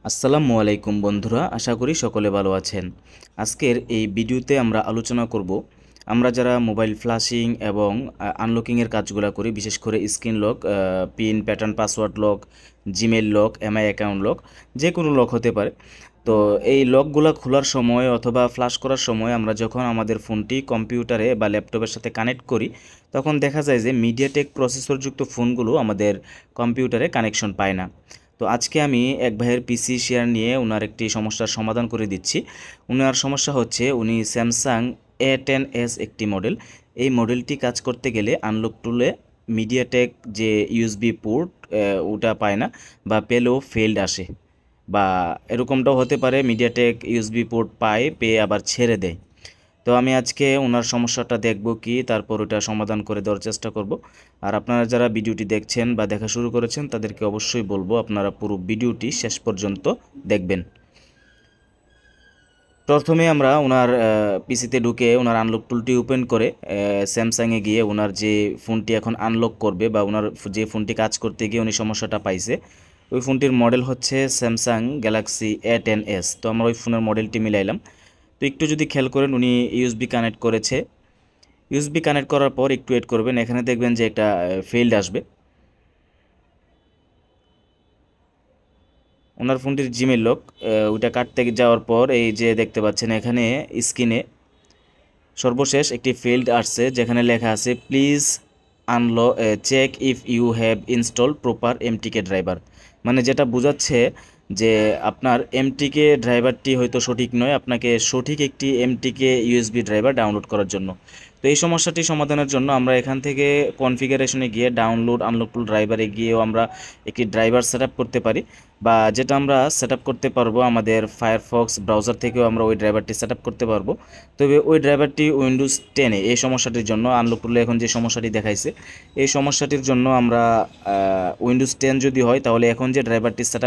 আসসালামু আলাইকুম বন্ধুরা, আশা করি সকলে ভালো আছেন। আজকের এই ভিডিওতে আমরা আলোচনা করব আমরা যারা মোবাইল ফ্ল্যাশিং এবং আনলকিংয়ের কাজগুলো করি, বিশেষ করে screen lock, pin pattern password lock, Gmail lock, MI account lock, যে কোনো লক হতে পারে। তো এই লকগুলো খোলার সময় অথবা ফ্ল্যাশ করার সময় আমরা যখন আমাদের ফোনটি কম্পিউটারে বা ল্যাপটপের সাথে কানেক্ট করি, তখন দেখা যায় যে মিডিয়াটেক প্রসেসরযুক্ত ফোনগুলো আমাদের কম্পিউটারে কানেকশন পায় না। তো আজকে আমি এক ভাইয়ের পিসি শেয়ার নিয়ে ওনার একটি সমস্যার সমাধান করে দিচ্ছি। ওনার সমস্যা হচ্ছে উনি স্যামসাং A10s একটি মডেল, এই মডেলটি কাজ করতে গেলে আনলক টুলে মিডিয়াটেক যে ইউএসবি পোর্ট ওটা পায় না, বা পেলেও ফেলড আসে, বা এরকমটাও হতে পারে মিডিয়াটেক ইউএসবি পোর্ট পায়, পেয়ে আবার ছেড়ে দেয়। তো আমি আজকে ওনার সমস্যাটা দেখব কি, তারপর ওটা সমাধান করে দেওয়ার চেষ্টা করব। আর আপনারা যারা ভিডিওটি দেখছেন বা দেখা শুরু করেছেন তাদেরকে অবশ্যই বলবো আপনারা পুরো ভিডিওটি শেষ পর্যন্ত দেখবেন। প্রথমে আমরা ওনার পিসিতে ঢুকে ওনার আনলক টুলটি ওপেন করে স্যামসাংয়ে গিয়ে ওনার যে ফোনটি এখন আনলক করবে বা ওনার যে ফোনটি কাজ করতে গিয়ে উনি সমস্যাটা পাইছে, ওই ফোনটির মডেল হচ্ছে স্যামসাং গ্যালাক্সি A10s। তো আমরা ওই ফোনের মডেলটি মিলাইলাম। তো একটু যদি খেয়াল করেন উনি ইউএসবি কানেক্ট করেছে। ইউএসবি কানেক্ট করার পর একটু ওয়েট করবেন, এখানে দেখবেন যে একটা ফেইল্ড আসবে। ওনার ফোনটির জিমেল লক ওইটা কাটতে যাওয়ার পর এই যে দেখতে পাচ্ছেন এখানে স্ক্রিনে সর্বশেষ একটি ফেইল্ড আসছে, যেখানে লেখা আছে please unlock check if you have install proper MTK driver. মানে যেটা বোঝাচ্ছে যে আপনার এমটিকে ড্রাইভারটি হয়তো সঠিক নয়, আপনাকে সঠিক একটি এমটিকে ইউএসবি ড্রাইভার ডাউনলোড করার জন্য। তো এই সমস্যাটি সমাধানের জন্য আমরা এখান থেকে কনফিগারেশনে গিয়ে ডাউনলোড আনলক টুল ড্রাইভারে গিয়েও আমরা একটি ড্রাইভার সেট করতে পারি, বা যেটা আমরা সেট করতে পারবো আমাদের ফায়ারফক্স ব্রাউজার থেকেও আমরা ওই ড্রাইভারটি সেট করতে পারবো। তবে ওই ড্রাইভারটি উইন্ডোজ 10-এ এই সমস্যাটির জন্য আনলক টুলে এখন যে সমস্যাটি দেখাইছে, এই সমস্যাটির জন্য আমরা উইন্ডোজ 10 যদি হয় তাহলে এখন যে ড্রাইভারটি সেট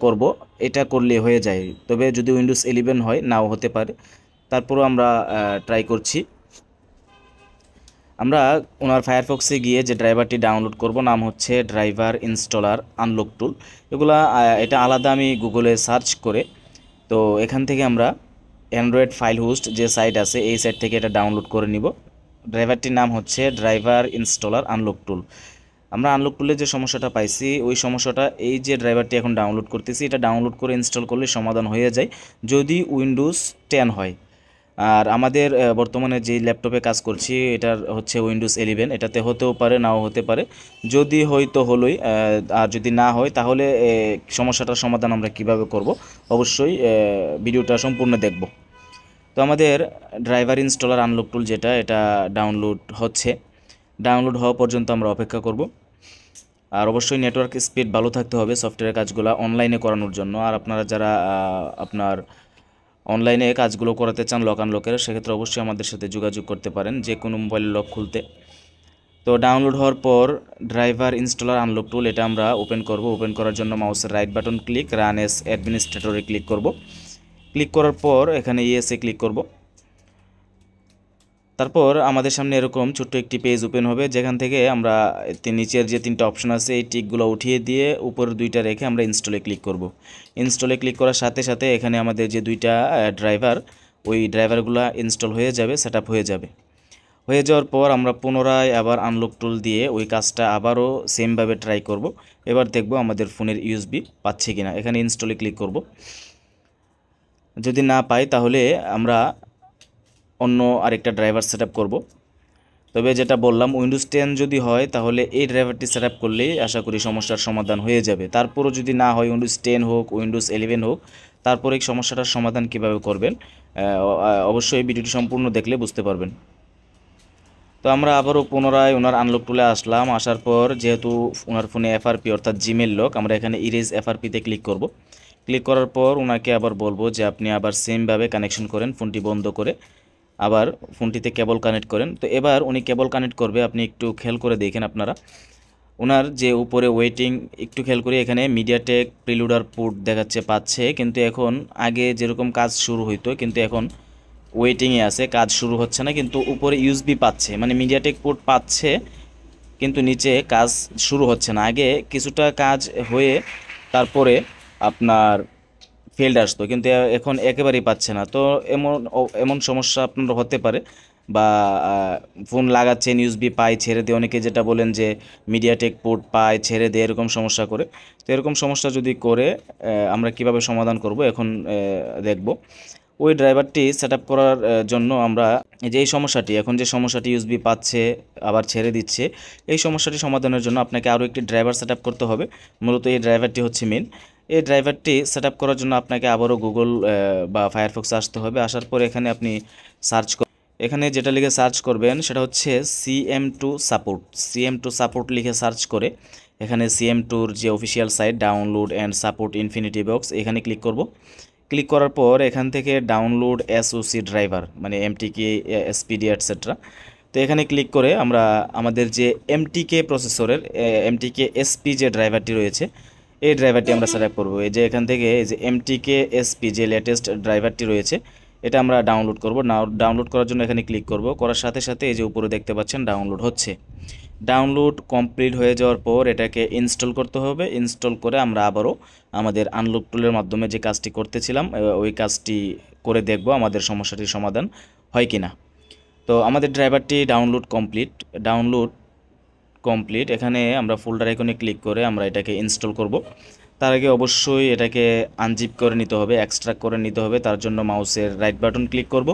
করব এটা করলে হয়ে যায়। তবে যদি উইন্ডোজ 11 হয় নাও হতে পারে, তারপরও আমরা ট্রাই করছি। আমরা ওনার ফায়ারফক্সে গিয়ে যে ড্রাইভারটি ডাউনলোড করব নাম হচ্ছে ড্রাইভার ইনস্টলার আনলক টুল। এগুলা এটা আলাদা আমি গুগলে সার্চ করে, তো এখান থেকে আমরা অ্যান্ড্রয়েড ফাইল হোস্ট যে সাইট আছে এই সাইট থেকে এটা ডাউনলোড করে নিব। ড্রাইভারটির নাম হচ্ছে ড্রাইভার ইনস্টলার আনলক টুল। আমরা আনলক টুলে যে সমস্যাটা পাইছি ওই সমস্যাটা এই যে ড্রাইভারটি এখন ডাউনলোড করতেছি, এটা ডাউনলোড করে ইনস্টল করলে সমাধান হয়ে যায় যদি উইন্ডোজ 10 হয়। আর আমাদের বর্তমানে যে ল্যাপটপে কাজ করছি এটার হচ্ছে উইন্ডোজ 11, এটাতে হতেও পারে নাও হতে পারে। যদি হয়তো হলোই, আর যদি না হয় তাহলে সমস্যাটার সমাধান আমরা কিভাবে করব অবশ্যই ভিডিওটা সম্পূর্ণ দেখব। তো আমাদের ড্রাইভার ইনস্টলার আনলক টুল যেটা, এটা ডাউনলোড হচ্ছে। ডাউনলোড হওয়া পর্যন্ত আমরা অপেক্ষা করব। আর অবশ্যই নেটওয়ার্ক স্পিড ভালো থাকতে হবে সফটওয়্যারের কাজগুলো অনলাইনে করানোর জন্য। আর আপনারা যারা আপনার অনলাইনে কাজগুলো করাতে চান লক আনলকের, সেক্ষেত্রে অবশ্যই আমাদের সাথে যোগাযোগ করতে পারেন যে কোনো মোবাইল লক খুলতে। তো ডাউনলোড হওয়ার পর ড্রাইভার ইনস্টলার আনলক টুল এটা আমরা ওপেন করব। ওপেন করার জন্য মাউসের right button click, run as অ্যাডমিনিস্ট্রেটরে ক্লিক করব। ক্লিক করার পর এখানে ইয়েসে ক্লিক করব। তারপর আমাদের সামনে এরকম ছোট্ট একটি পেজ ওপেন হবে, যেখান থেকে আমরা নিচের যে 3টা অপশন আছে এই টিকগুলো উঠিয়ে দিয়ে উপরের 2টা রেখে আমরা ইনস্টলে ক্লিক করব। ইনস্টলে ক্লিক করার সাথে সাথে এখানে আমাদের যে 2টা ড্রাইভার, ওই ড্রাইভারগুলো ইনস্টল হয়ে যাবে, সেট আপ হয়ে যাবে। হয়ে যাওয়ার পর আমরা পুনরায় আবার আনলক টুল দিয়ে ওই কাজটা আবারও সেমভাবে ট্রাই করব। এবার দেখব আমাদের ফোনের ইউএসবি পাচ্ছে কিনা। এখানে ইনস্টলে ক্লিক করব। যদি না পাই তাহলে আমরা অন্য আরেকটা ড্রাইভার সেট করব। তবে যেটা বললাম উইন্ডোজ 10 যদি হয় তাহলে এই ড্রাইভারটি সেট করলেই আশা করি সমস্যার সমাধান হয়ে যাবে। তারপরও যদি না হয় উইন্ডোজ 10 হোক উইন্ডোজ 11 হোক, তারপরে এই সমস্যাটার সমাধান কিভাবে করবেন অবশ্যই ভিডিওটি সম্পূর্ণ দেখলে বুঝতে পারবেন। তো আমরা আবারও পুনরায় ওনার আনলক টুলে আসলাম। আসার পর যেহেতু ওনার ফোনে এফআরপি অর্থাৎ জিমেল লক, আমরা এখানে ইরেজ এফআরপিতে ক্লিক করব। ক্লিক করার পর ওনাকে আবার বলবো যে আপনি আবার সেমভাবে কানেকশন করেন, ফোনটি বন্ধ করে আবার ফোনটিতে কেবল কানেক্ট করেন। তো এবার উনি কেবল কানেক্ট করবে, আপনি একটু খেয়াল করে দেখেন আপনারা ওনার যে উপরে ওয়েটিং একটু খেয়াল করে এখানে মিডিয়াটেক প্রিলুডার পোর্ট দেখাচ্ছে পাচ্ছে, কিন্তু এখন আগে যেরকম কাজ শুরু হইতো কিন্তু এখন ওয়েটিংয়ে আছে, কাজ শুরু হচ্ছে না, কিন্তু উপরে ইউএসবি পাচ্ছে, মানে মিডিয়াটেক পোর্ট পাচ্ছে কিন্তু নিচে কাজ শুরু হচ্ছে না। আগে কিছুটা কাজ হয়ে তারপরে আপনার ফেল্ড আসতো, কিন্তু এখন একেবারেই পাচ্ছে না। তো এমন সমস্যা আপনার হতে পারে, বা ফোন লাগাচ্ছেন ইউএসবি পাই ছেড়ে দিয়ে, অনেকে যেটা বলেন যে মিডিয়াটেক পোর্ট পায় ছেড়ে দিয়ে এরকম সমস্যা করে। তো এরকম সমস্যা যদি করে আমরা কিভাবে সমাধান করব এখন দেখব। ওই ড্রাইভারটি সেট আপ করার জন্য আমরা যে এই সমস্যাটি, এখন যে সমস্যাটি ইউএসবি পাচ্ছে আবার ছেড়ে দিচ্ছে, এই সমস্যাটি সমাধানের জন্য আপনাকে আরও একটি ড্রাইভার সেট আপ করতে হবে। মূলত এই ড্রাইভারটি হচ্ছে মেন। এই ড্রাইভারটি সেট আপ করার জন্য আপনাকে আবারও গুগল বা ফায়ারফক্সে আসতে হবে। আসার পর এখানে আপনি সার্চ, এখানে যেটা লিখে সার্চ করবেন সেটা হচ্ছে CM2 সাপোর্ট। CM2 সাপোর্ট লিখে সার্চ করে এখানে CM2-র যে official site download and support infinity box, এখানে ক্লিক করব। ক্লিক করার পর এখান থেকে ডাউনলোড SoC ড্রাইভার মানে MTK SPD এটসেট্রা, তো এখানে ক্লিক করে আমরা আমাদের যে MTK প্রসেসরের MTK SP যে ড্রাইভারটি রয়েছে এই ড্রাইভারটি আমরা সেট আপ করবো। এই যে এখান থেকে এই যে MTK SP যে লেটেস্ট ড্রাইভারটি রয়েছে এটা আমরা ডাউনলোড করব। ডাউনলোড করার জন্য এখানে ক্লিক করব, করার সাথে সাথে এই যে উপরে দেখতে পাচ্ছেন ডাউনলোড হচ্ছে। ডাউনলোড কমপ্লিট হয়ে যাওয়ার পর এটাকে ইনস্টল করতে হবে। ইনস্টল করে আমরা আবারও আমাদের আনলক টুলের মাধ্যমে যে কাজটি করতেছিলাম ওই কাজটি করে দেখব আমাদের সমস্যাটির সমাধান হয় কি না। তো আমাদের ড্রাইভারটি ডাউনলোড কমপ্লিট। এখানে আমরা ফোল্ডার আইকনে ক্লিক করে আমরা এটাকে ইনস্টল করব। তার আগে অবশ্যই এটাকে আনজিপ করে নিতে হবে, এক্সট্রাক্ট করে নিতে হবে। তার জন্য মাউসের রাইট বাটন ক্লিক করব।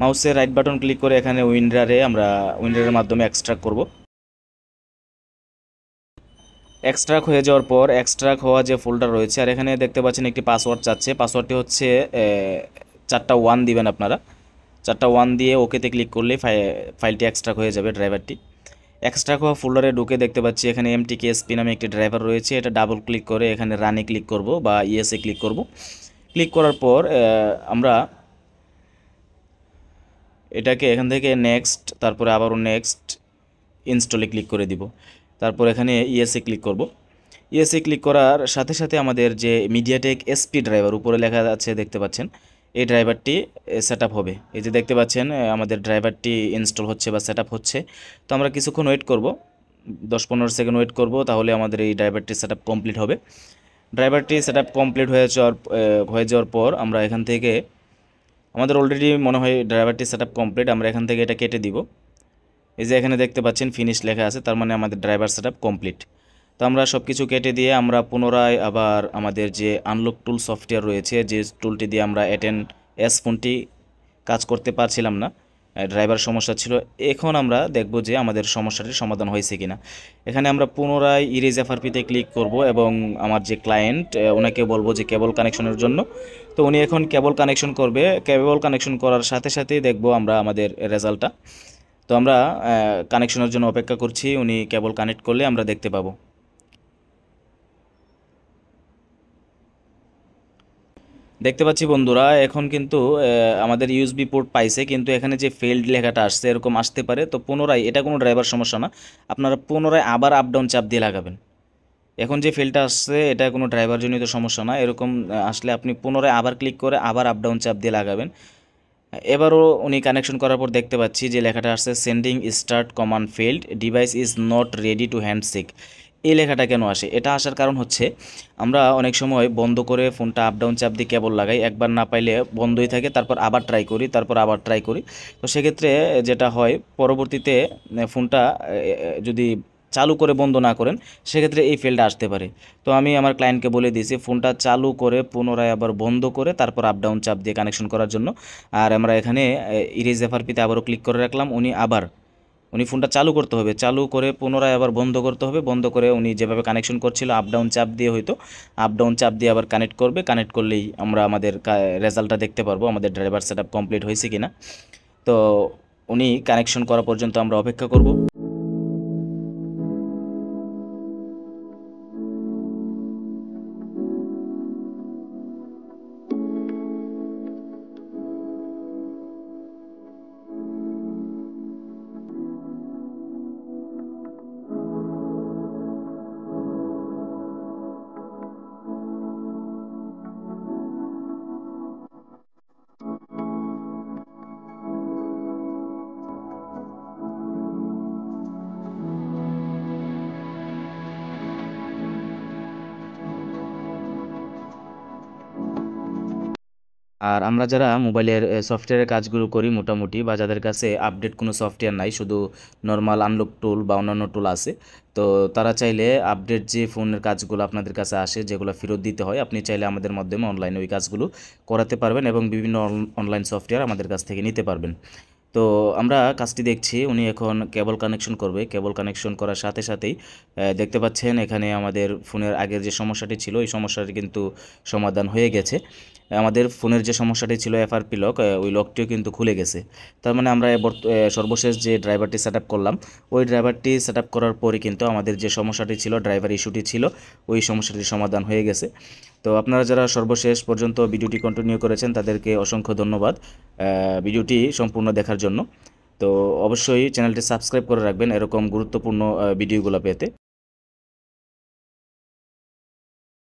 মাউসের রাইট বাটন ক্লিক করে এখানে আমরা উইন্ডারের মাধ্যমে এক্সট্রাক্ট করব। এক্সট্রাক্ট হয়ে যাওয়ার পর এক্সট্রাক্ট হওয়া যে ফোল্ডার রয়েছে, আর এখানে দেখতে পাচ্ছেন একটি পাসওয়ার্ড চাচ্ছে। পাসওয়ার্ডটি হচ্ছে 4টা 1 দিবেন আপনারা। 4টা 1 দিয়ে ওকেতে ক্লিক করলে ফাইলটি এক্সট্রাক্ট হয়ে যাবে, ড্রাইভারটি। এক্সট্রাক্ট হওয়া ফোল্ডারে ঢুকে দেখতে পাচ্ছি এখানে MTK SP নামে একটি ড্রাইভার রয়েছে। এটা ডাবল ক্লিক করে এখানে রানে ক্লিক করব বা ইয়েসে ক্লিক করব। ক্লিক করার পর আমরা এটাকে এখান থেকে নেক্সট, তারপরে আবারও নেক্সট, ইনস্টলে ক্লিক করে দিব। তারপর এখানে ইয়েসে ক্লিক করব। ইয়েসে ক্লিক করার সাথে সাথে আমাদের যে মিডিয়াটেক SP ড্রাইভার উপরে লেখা আছে দেখতে পাচ্ছেন, এই ড্রাইভারটি সেট আপ হবে। এই যে দেখতে পাচ্ছেন আমাদের ড্রাইভারটি ইনস্টল হচ্ছে বা সেট আপ হচ্ছে। তো আমরা কিছুক্ষণ ওয়েট করব, 10-15 সেকেন্ড ওয়েট করব, তাহলে আমাদের এই ড্রাইভারটি সেট আপ কমপ্লিট হবে। ড্রাইভারটি সেট আপ কমপ্লিট হয়ে যাওয়ার পর আমরা এখান থেকে, আমাদের অলরেডি মনে হয় ড্রাইভারটি সেট আপ কমপ্লিট, আমরা এখান থেকে এটা কেটে দিব। এই যে এখানে দেখতে পাচ্ছেন ফিনিশ লেখা আছে, তার মানে আমাদের ড্রাইভার সেট আপ কমপ্লিট। তো আমরা সব কিছু কেটে দিয়ে আমরা পুনরায় আবার আমাদের যে আনলক টুল সফটওয়্যার রয়েছে, যে টুলটি দিয়ে আমরা A10s ফোনটি কাজ করতে পারছিলাম না, ড্রাইভার সমস্যা ছিল, এখন আমরা দেখব যে আমাদের সমস্যাটির সমাধান হয়েছে কিনা। এখানে আমরা পুনরায় ইরেজ FRP-তে ক্লিক করব এবং আমার যে ক্লায়েন্ট ওনাকে বলবো যে কেবল কানেকশনের জন্য। তো উনি এখন কেবল কানেকশন করবে। কেবল কানেকশন করার সাথে সাথেই দেখব আমরা আমাদের রেজাল্টটা। তো আমরা কানেকশনের জন্য অপেক্ষা করছি, উনি কেবল কানেক্ট করলে আমরা দেখতে পাবো। দেখতে পাচ্ছি বন্ধুরা এখন কিন্তু আমাদের USB পোর্ট পাইছে, কিন্তু এখানে যে ফেল্ড লেখাটা আসছে এরকম আসতে পারে। তো পুনরায়, এটা কোনো ড্রাইভার সমস্যা না, আপনারা পুনরায় আবার আপ ডাউন চাপ দিয়ে লাগাবেন। এখন যে ফেল্ডটা আসছে এটা কোনো ড্রাইভার জনিত সমস্যা না, এরকম আসলে আপনি পুনরায় আবার ক্লিক করে আবার আপ ডাউন চাপ দিয়ে লাগাবেন। এবারও উনি কানেকশন করার পর দেখতে পাচ্ছি যে লেখাটা আসছে sending start command failed, device is not ready to handshake. এই লেখাটা কেন আসে? এটা আসার কারণ হচ্ছে আমরা অনেক সময় বন্ধ করে ফোনটা আপ ডাউন চাপ দিয়ে কেবল লাগাই, একবার না পাইলে বন্ধই থাকে, তারপর আবার ট্রাই করি, তারপর আবার ট্রাই করি। তো সেক্ষেত্রে যেটা হয় পরবর্তীতে ফোনটা যদি চালু করে বন্ধ না করেন সেক্ষেত্রে এই ফেলটা আসতে পারে। তো আমি আমার ক্লায়েন্টকে বলে দিয়েছি ফোনটা চালু করে পুনরায় আবার বন্ধ করে তারপর আপ ডাউন চাপ দিয়ে কানেকশন করার জন্য। আর আমরা এখানে ইরেজ FRP-তে আবারও ক্লিক করে রাখলাম। উনি ফোনটা চালু করতে হবে, চালু করে পুনরায় আবার বন্ধ করতে হবে, বন্ধ করে উনি যেভাবে কানেকশন করছিল আপ ডাউন চাপ দিয়ে, হয়তো আপ ডাউন চাপ দিয়ে আবার কানেক্ট করবে। কানেক্ট করলেই আমরা আমাদের রেজাল্টটা দেখতে পারবো আমাদের ড্রাইভার সেটআপ কমপ্লিট হয়েছে কিনা। তো উনি কানেকশন করা পর্যন্ত আমরা অপেক্ষা করব। আর আমরা যারা মোবাইলের সফটওয়্যারের কাজগুলো করি মোটামুটি, বা যাদের কাছে আপডেট কোনো সফটওয়্যার নাই, শুধু নর্মাল আনলক টুল বা অন্যান্য টুল আছে, তো তারা চাইলে আপডেট যে ফোনের কাজগুলো আপনাদের কাছে আসে, যেগুলো ফেরত দিতে হয়, আপনি চাইলে আমাদের মাধ্যমে অনলাইনে ওই কাজগুলো করাতে পারবেন এবং বিভিন্ন অনলাইন সফটওয়্যার আমাদের কাছ থেকে নিতে পারবেন। তো আমরা কাজটি দেখছি, উনি এখন কেবল কানেকশন করবে। কেবল কানেকশন করার সাথে সাথেই দেখতে পাচ্ছেন এখানে আমাদের ফোনের আগের যে সমস্যাটি ছিল, এই সমস্যাটি কিন্তু সমাধান হয়ে গেছে। আমাদের ফোনের যে সমস্যাটি ছিল এফআরপি লক, ওই লকটিও কিন্তু খুলে গেছে। তার মানে আমরা সর্বশেষ যে ড্রাইভারটি সেট আপ করলাম, ওই ড্রাইভারটি সেট আপ করার পরে কিন্তু আমাদের যে সমস্যাটি ছিল, ড্রাইভার ইস্যুটি ছিল, ওই সমস্যাটির সমাধান হয়ে গেছে। তো আপনারা যারা সর্বশেষ পর্যন্ত ভিডিওটি কন্টিনিউ করেছেন তাদেরকে অসংখ্য ধন্যবাদ ভিডিওটি সম্পূর্ণ দেখার জন্য। তো অবশ্যই চ্যানেলটি সাবস্ক্রাইব করে রাখবেন এরকম গুরুত্বপূর্ণ ভিডিওগুলো পেতে।